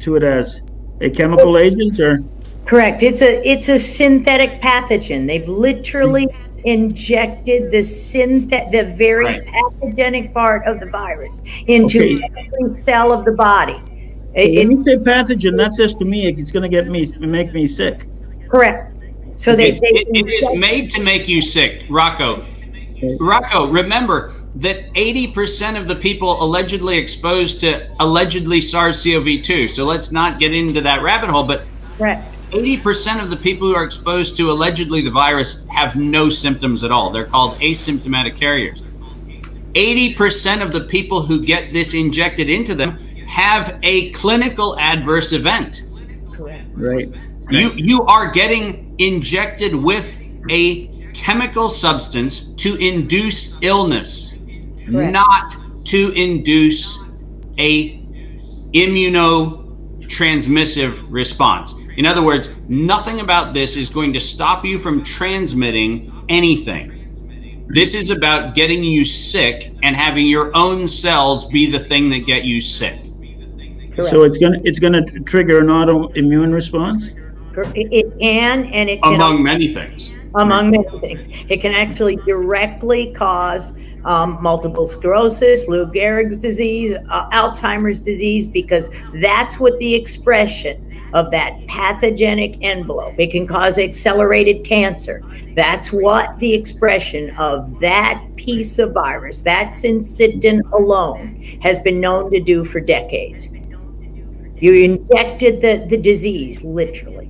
to it as a chemical agent, or Correct. It's a synthetic pathogen. They've literally injected the very Right. pathogenic part of the virus into okay. every cell of the body. So when It, you say pathogen, that says to me it's going to make me sick. correct. So they It, they it is inject, made to make you sick, Rocco. Rocco, remember that 80% of the people allegedly exposed to allegedly SARS-CoV-2. So let's not get into that rabbit hole, but correct. 80% of the people who are exposed to allegedly the virus have no symptoms at all. They're called asymptomatic carriers. 80% of the people who get this injected into them have a clinical adverse event. Correct. Right. You are getting injected with a chemical substance to induce illness, Correct. not to induce a immunotransmissive response. In other words, nothing about this is going to stop you from transmitting anything. This is about getting you sick and having your own cells be the thing that get you sick. Correct. So it's gonna trigger an autoimmune response. It can, and it can, Among many things. among many things. It can actually directly cause multiple sclerosis, Lou Gehrig's disease, Alzheimer's disease, because that's what the expression of that pathogenic envelope. It can cause accelerated cancer. That's what the expression of that piece of virus, that syncytin alone, has been known to do for decades. You injected the disease, literally.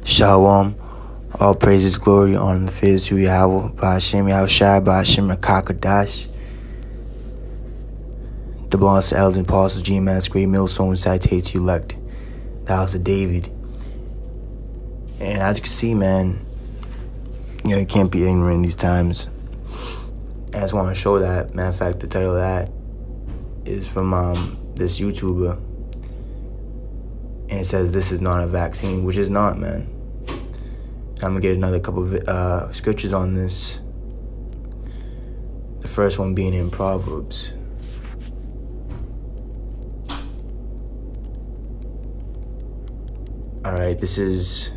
Shalom. All praises, glory, honor, and fears to Yahweh, Ba'ashem Yahushai, Ba'ashem Rakakadash. The belongs to elders and apostles, GMS, great millstone, citates you elect, the house of David. And as you can see, man, you can't be ignorant in these times. And I just want to show that. Matter of fact, the title of that is from this YouTuber. And it says, this is not a vaccine, which is not, man. I'm going to get another couple of scriptures on this. The first one being in Proverbs. Alright, this is...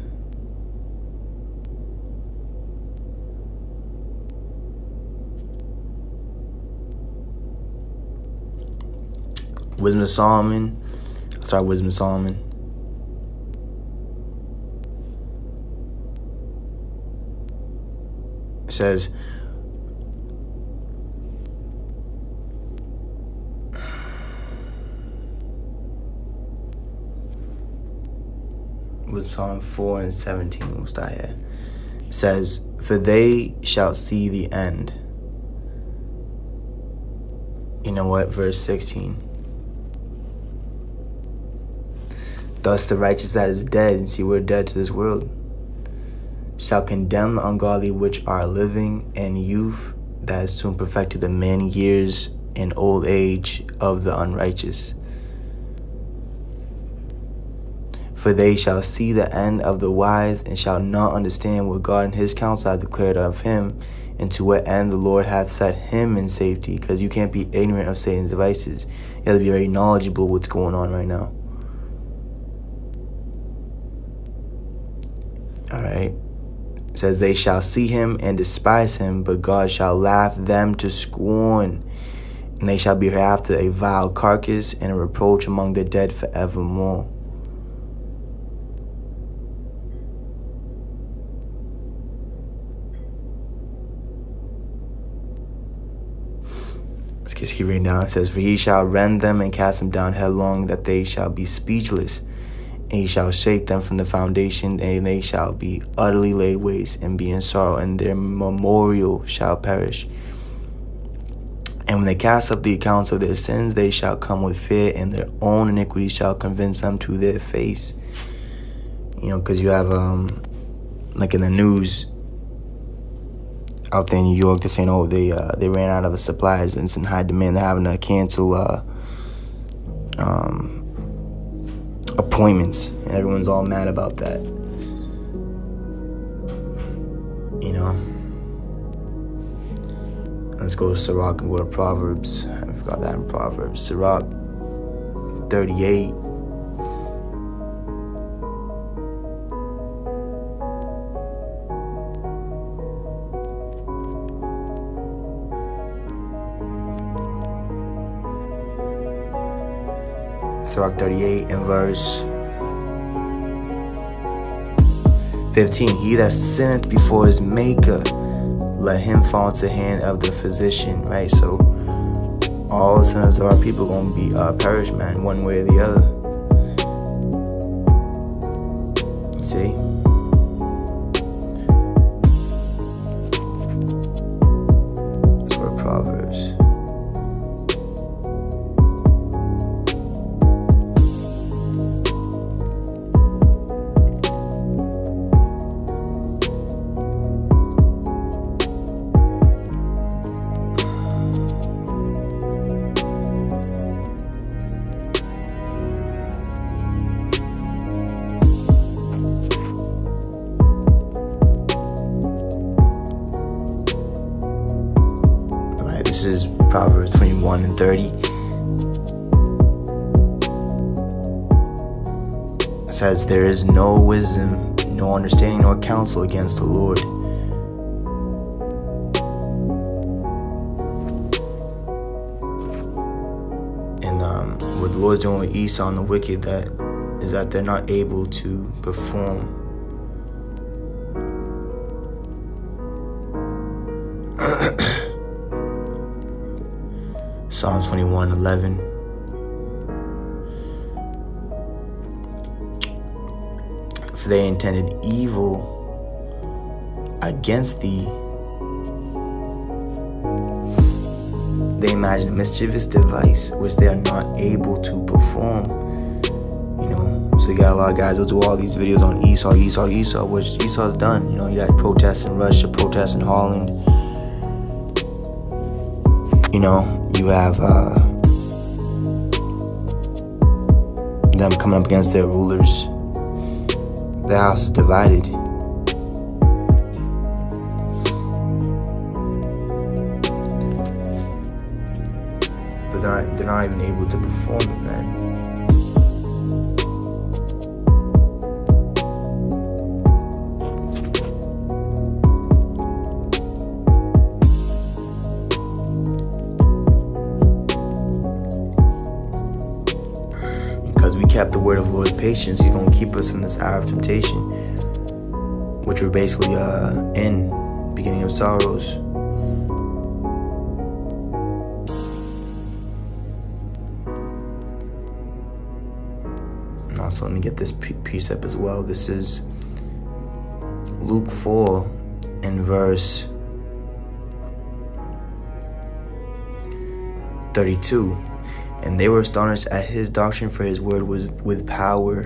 Wisdom of Solomon. Sorry, Wisdom of Solomon. It says, Wisdom of Solomon 4 and 17. We'll start here. It says, for they shall see the end. You know what? Verse 16. Thus the righteous that is dead, and see, we're dead to this world, shall condemn the ungodly which are living, and youth that is soon perfected the many years and old age of the unrighteous. For they shall see the end of the wise, and shall not understand what God and his counsel have declared of him, and to what end the Lord hath set him in safety. Because you can't be ignorant of Satan's devices. You have to be very knowledgeable of what's going on right now. Alright. It says, they shall see him and despise him, but God shall laugh them to scorn. And they shall be hereafter a vile carcass and a reproach among the dead forevermore. Let's just keep reading down. It says, for he shall rend them and cast them down headlong, that they shall be speechless. And he shall shake them from the foundation, and they shall be utterly laid waste, and be in sorrow, and their memorial shall perish. And when they cast up the accounts of their sins, they shall come with fear, and their own iniquity shall convince them to their face. You know, because you have, like in the news out there in New York, they're saying, oh, they ran out of supplies, and it's in high demand. They're having to cancel appointments, and everyone's all mad about that. You know, Let's go to Sirach and go to Proverbs. I forgot that in Proverbs. Sirach 38. Sirach 38 and verse 15. He that sinneth before his maker, let him fall into the hand of the physician. Right? So all the sinners of our people gonna be perish, man, one way or the other. You see? That's for Proverbs. This is Proverbs 21 and 30. It says, there is no wisdom, no understanding, nor counsel against the Lord. And what the Lord's doing with Esau and the wicked, is that they're not able to perform. Psalm 21:11. For they intended evil against thee. They imagine a mischievous device which they are not able to perform. You know, so you got a lot of guys that do all these videos on Esau, which Esau's done. You know, you got protests in Russia, protests in Holland. You know, you have them coming up against their rulers. The house is divided. But they're not even able to perform it, man. Because we kept the word of the Lord's patience, He's going to keep us from this hour of temptation, which we're basically in, beginning of sorrows. And also, let me get this precept as well. This is Luke 4 and verse 32. And they were astonished at his doctrine, for his word was with power.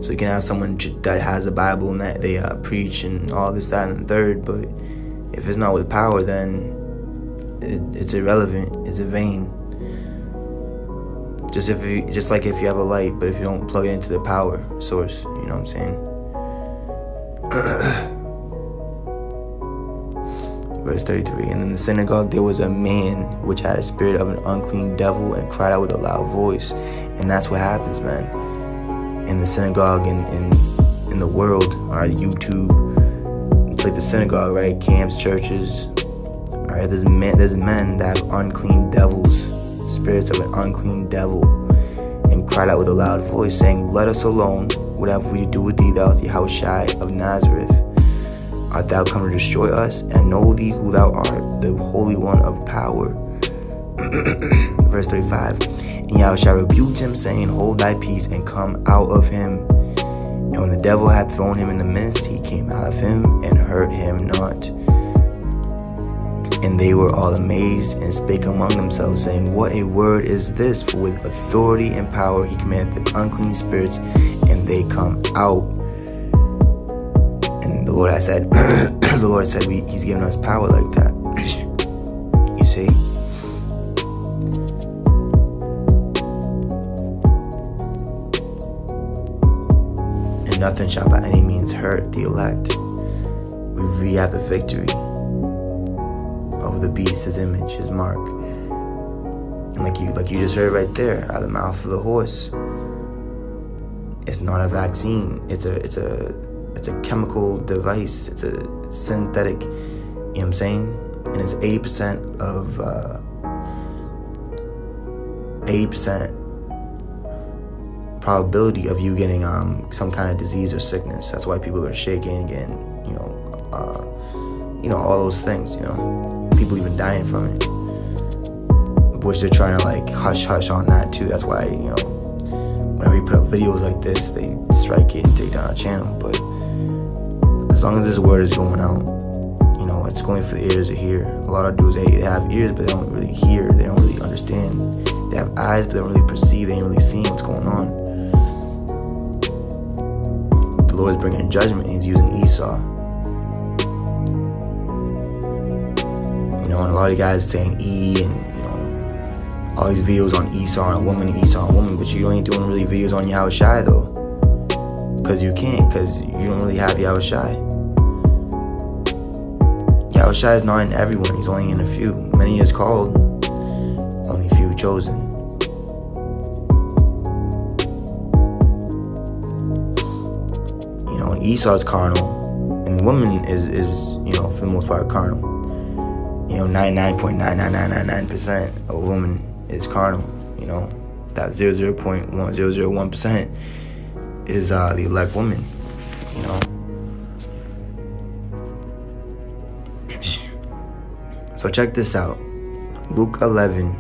So you can have someone that has a Bible and that they preach and all this, that, and the third, but if it's not with power, then it's irrelevant. It's a vain. Just like if you have a light, but if you don't plug it into the power source, you know what I'm saying? Verse 33. And in the synagogue there was a man which had a spirit of an unclean devil, and cried out with a loud voice. And that's what happens, man. In the synagogue, in the world, or YouTube, it's like the synagogue, right? Camps, churches. Alright, there's men that have unclean devils, spirits of an unclean devil, and cried out with a loud voice, saying, let us alone. What have we to do with thee, thou Yahushua of Nazareth? Art thou come to destroy us? And know thee who thou art, the Holy One of power. Verse 35. And Yahushua rebuked him, saying, hold thy peace, and come out of him. And when the devil had thrown him in the midst, he came out of him, and hurt him not. And they were all amazed, and spake among themselves, saying, what a word is this? For with authority and power he commandeth the unclean spirits, and they come out. And the Lord has said, the Lord said, He's given us power like that. You see? And nothing shall by any means hurt the elect. We have the victory. of the beast, his image, his mark. And like you just heard right there, out of the mouth of the horse, it's not a vaccine. It's a chemical device. It's a synthetic, you know what I'm saying? And it's 80% of 80% probability of you getting some kind of disease or sickness. That's why people are shaking, getting, all those things, people even dying from it, which they're trying to like hush on that too. That's why, whenever you put up videos like this, they strike it and take down our channel. But as long as this word is going out, it's going for the ears to hear. A lot of dudes, they have ears, but they don't really hear. They don't really understand. They have eyes, but they don't really perceive. They ain't really seeing what's going on. The Lord is bringing judgment, and he's using Esau. And a lot of you guys saying E and, all these videos on Esau and a woman, Esau and a woman, but you ain't doing really videos on Yahushai though. Because you can't, because you don't really have Yahushai. Yahushai is not in everyone, he's only in a few. Many is called, only few chosen. And Esau's carnal, and the woman is for the most part carnal. 99.99999% of a woman is carnal. That 0.1001% is the elect woman. So check this out, Luke 11.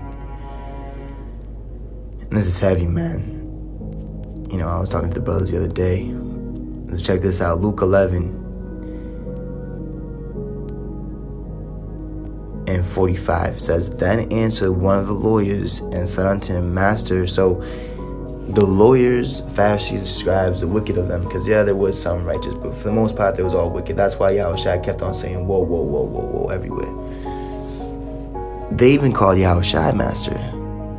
And this is heavy, man. I was talking to the brothers the other day. Let's check this out, Luke 11:45 says, Then answered one of the lawyers and said unto him, Master. So the lawyers, Pharisees, scribes, the wicked of them, because there was some righteous, but for the most part, they was all wicked. That's why Yahushua kept on saying, whoa, whoa, whoa, whoa, whoa, everywhere. They even called Yahushua Master.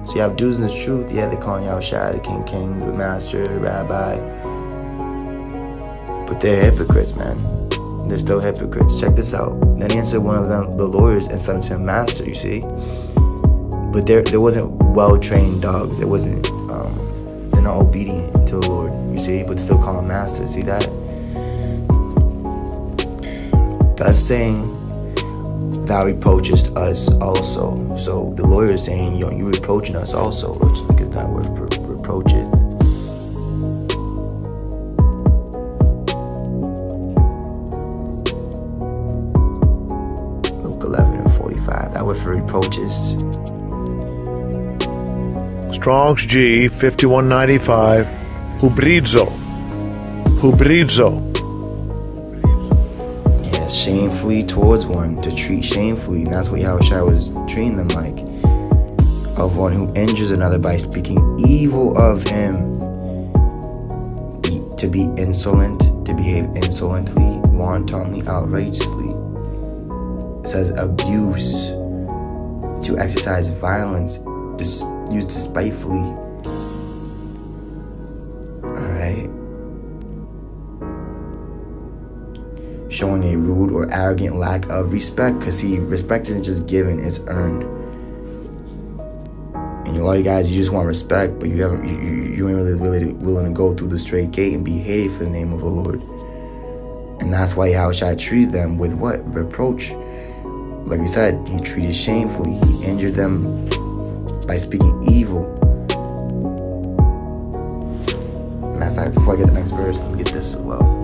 So you have dudes in the truth, they call Yahushua the King, the Master, Rabbi. But they're hypocrites, man. They're still hypocrites. Check this out. Then answered one of them, the lawyers, and said unto him, Master, you see. But there wasn't well-trained dogs. There wasn't, they're not obedient to the Lord, you see. But they still call him Master, see that? Thus saying, thou reproachest us also. So the lawyer is saying, you reproaching us also. Let's look at that word, reproacheth. Luke 11:45. That word for reproaches. Strong's G 5195. Hubrizo. Shamefully towards one, to treat shamefully, and that's what Yahushua was treating them like, of one who injures another by speaking evil of him, to be insolent, to behave insolently, wantonly, outrageously. It says abuse, to exercise violence, use despitefully. Alright. Showing a rude or arrogant lack of respect, because respect isn't just given, it's earned. And a lot of you guys, you just want respect, but you ain't really willing to go through the straight gate and be hated for the name of the Lord. And that's why Yahushua treated them with what? Reproach. Like we said, he treated shamefully. He injured them by speaking evil. Matter of fact, before I get the next verse, let me get this as well.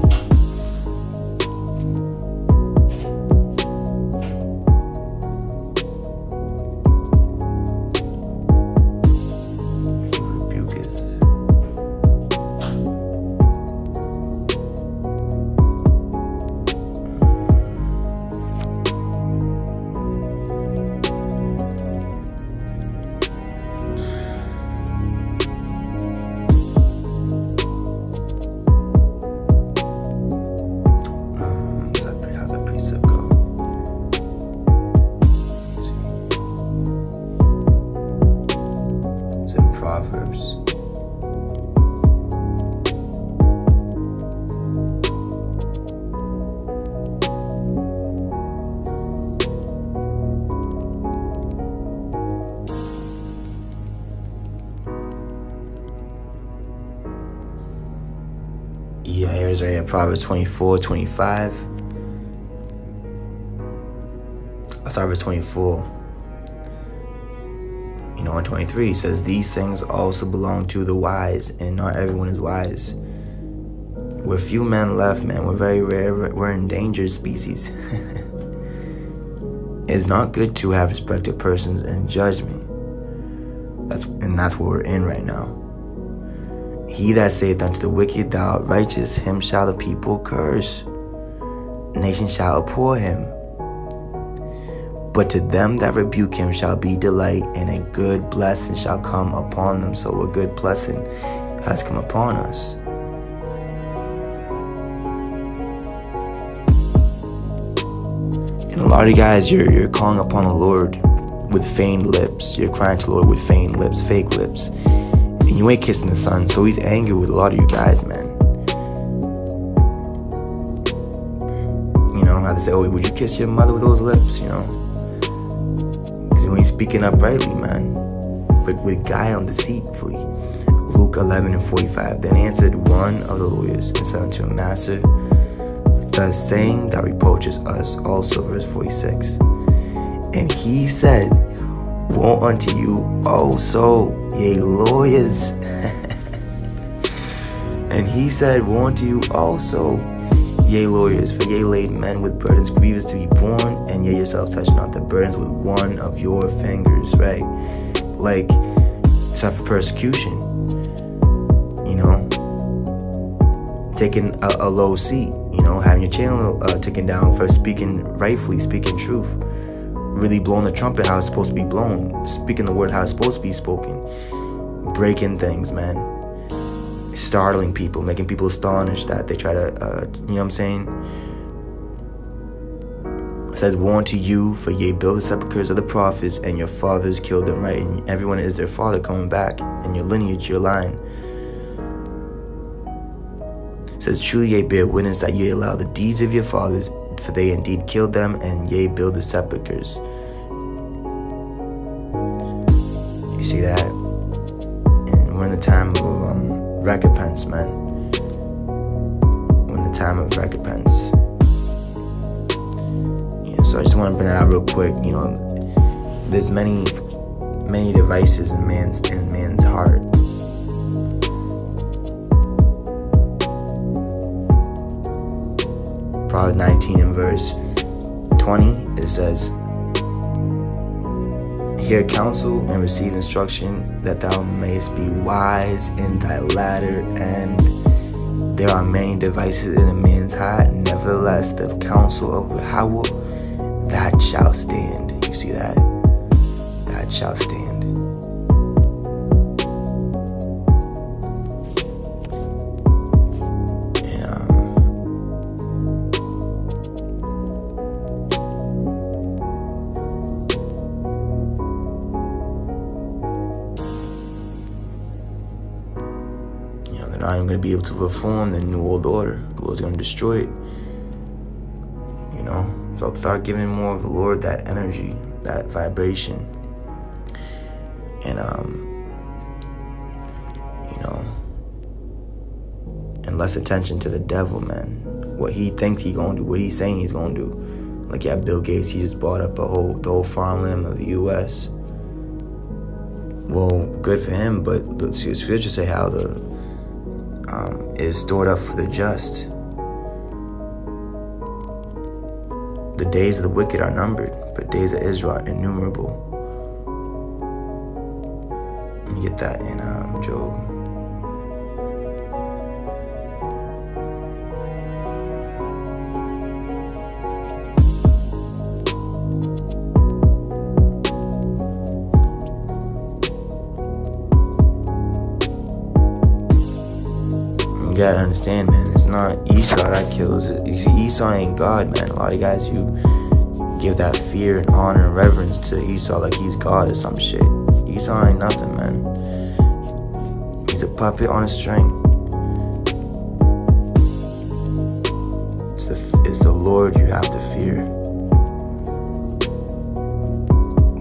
Yeah, here's right here, Proverbs 24:25. I'll start verse 24. In 23, it says, these things also belong to the wise, and not everyone is wise. We're few men left, man. We're very rare. We're endangered species. It's not good to have respect to persons and judgment. That's what we're in right now. He that saith unto the wicked, thou art righteous, him shall the people curse. Nation shall abhor him. But to them that rebuke him shall be delight, and a good blessing shall come upon them. So a good blessing has come upon us. And a lot of you guys, you're calling upon the Lord with feigned lips. You're crying to the Lord with feigned lips, fake lips. And you ain't kissing the Son. So he's angry with a lot of you guys, man. How they say, oh, would you kiss your mother with those lips, Because you ain't speaking uprightly, man. But with guile deceitfully. Luke 11:45. Then answered one of the lawyers and said unto him, Master, the saying that reproaches us also, verse 46. And he said, woe unto you also, ye lawyers. And he said, woe unto you also, ye lawyers, for ye laid men with burdens grievous to be borne, and ye yourselves touch not the burdens with one of your fingers, right? Like, suffer persecution, taking a low seat, having your channel taken down for speaking rightfully, speaking truth, really blowing the trumpet how it's supposed to be blown, speaking the word how it's supposed to be spoken, breaking things, man, startling people, making people astonished that they try to, It says, woe unto you, for ye build the sepulchres of the prophets, and your fathers killed them, right? And everyone is their father coming back, and your lineage, your line. It says, truly ye bear witness that ye allow the deeds of your fathers, for they indeed killed them, and ye build the sepulchres. You see that? And we're in the time of recompense, man. We're in the time of recompense. So I just want to bring that out real quick. There's many devices in man's heart. Proverbs 19 and verse 20, it says, hear counsel and receive instruction, that thou mayest be wise in thy latter end. There are many devices in a man's heart, nevertheless the counsel of Yahweh, that shall stand. You see that? That shall stand. They're not even going to be able to perform the new world order. The Lord's going to destroy it. So start giving more of the Lord that energy, that vibration, and and less attention to the devil, man. What he thinks he's gonna do, what he's saying he's gonna do. Like Bill Gates, he just bought up the whole farmland of the U.S. Well, good for him, but the scriptures say how is stored up for the just. The days of the wicked are numbered, but days of Israel are innumerable. Let me get that in Job. You gotta understand, man, it's not Esau that kills it. You see, Esau ain't God, man. A lot of guys, you give that fear and honor and reverence to Esau like he's God or some shit. Esau ain't nothing, man. He's a puppet on a string. It's the Lord you have to fear.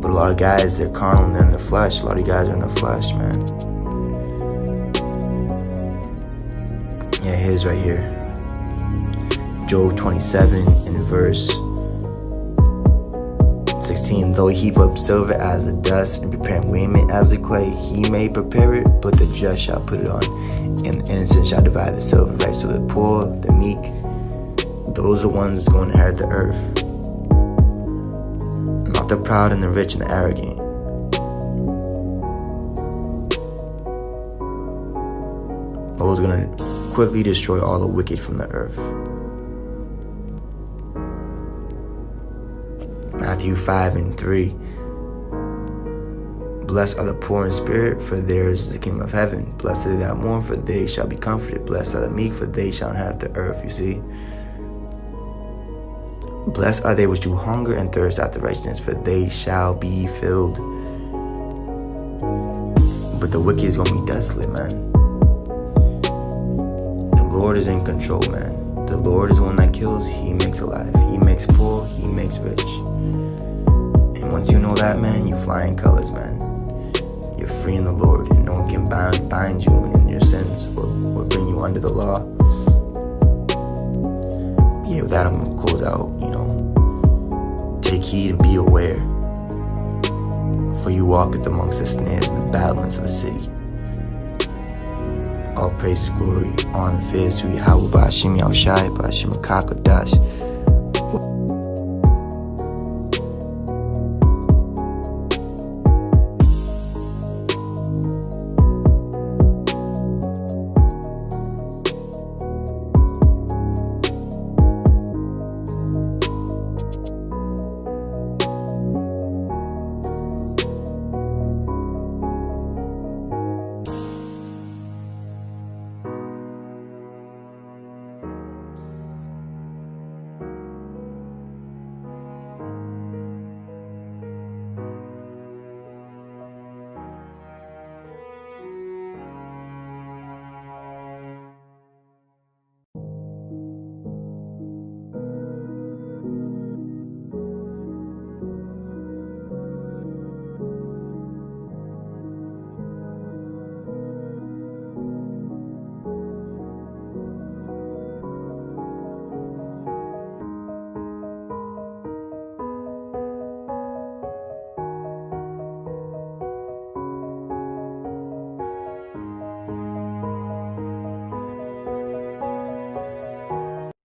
But a lot of guys, they're carnal and they're in the flesh. A lot of you guys are in the flesh, man. Yeah, his right here. Job 27 and verse 16. Though he heap up silver as the dust and prepare raiment as the clay, he may prepare it, but the just shall put it on, and the innocent shall divide the silver. Right? So the poor, the meek, those are the ones that's going to inherit the earth. Not the proud and the rich and the arrogant. Those are going to quickly destroy all the wicked from the earth. Matthew 5 and 3. Blessed are the poor in spirit, for theirs is the kingdom of heaven. Blessed are they that mourn, for they shall be comforted. Blessed are the meek, for they shall inherit the earth. You see? Blessed are they which do hunger and thirst after righteousness, for they shall be filled. But the wicked is going to be desolate, man. The Lord is in control, man. The Lord is the one that kills, he makes alive. He makes poor, he makes rich. And once you know that, man, you fly in colors, man. You're free in the Lord, and no one can bind you in your sins or bring you under the law. Yeah, with that, I'm going to close out, Take heed and be aware, for you walketh amongst the snares and the battlements of the city. All praise, glory, honor, fear to Yahweh, Ba'ashim Yahushai, Ba'ashim Kakadash.